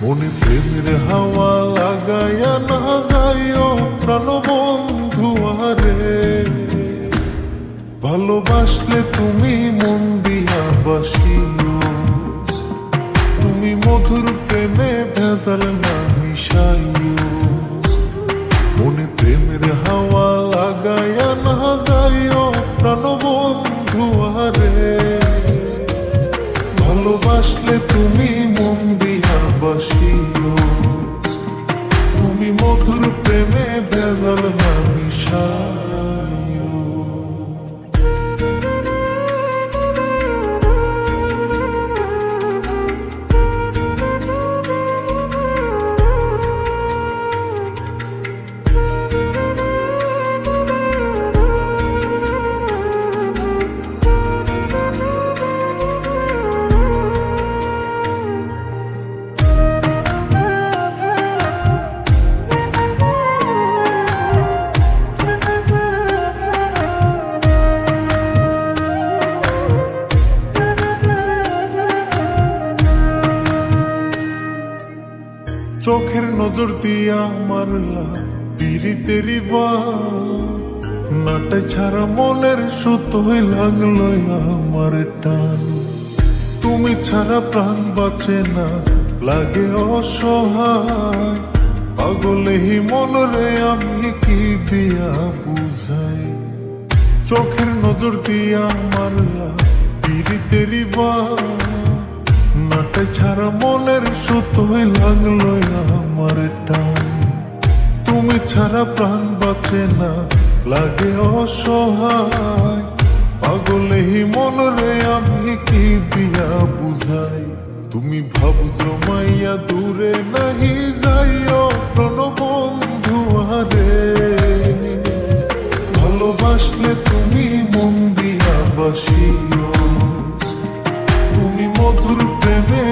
মনে প্রেমের হাওয়া লাগাইয়া না যাইও প্রাণবন্ধু আরে, ভালোবাসলে তুমি মন দিয়া বাসিও, তুমি মধুর প্রেমে ভেজাল না মিশাইও। মনে প্রেমের হাওয়া লাগাইয়া না যাইও প্রাণবন্ধু আরে, ভালোবাসলে তুমি মন দিয়া বাসিও, তুমি মধুর প্রেমে ভেজাল না মিশাইও। চোখের নজর দিয়া মারলা পিরিতেরি নাটাই ছাড়া মনের সুতোই লাগলো আমার টান। তুমি ছাড়া প্রাণ বাঁচে না লাগে অসহায়, পাগলেহি মনরে আমি কি দিয়া বুঝাই। চোখের নজর দিয়া মারলা পিরিতেরি নাটাই ছাড়া মনের সুতোই লাগলো আমার টান। তুমি ছাড়া প্রাণ বাঁচে না লাগে অসহায়, পাগলেহি মনরে আমি কি দিয়া বুঝাই। তুমি ভাবছো মাইয়া দূরে নাহি যাইও প্রাণবন্ধু আরে, ভালোবাসলে তুমি মন দিয়া বাসিও, তুমি মধুর প্রেমে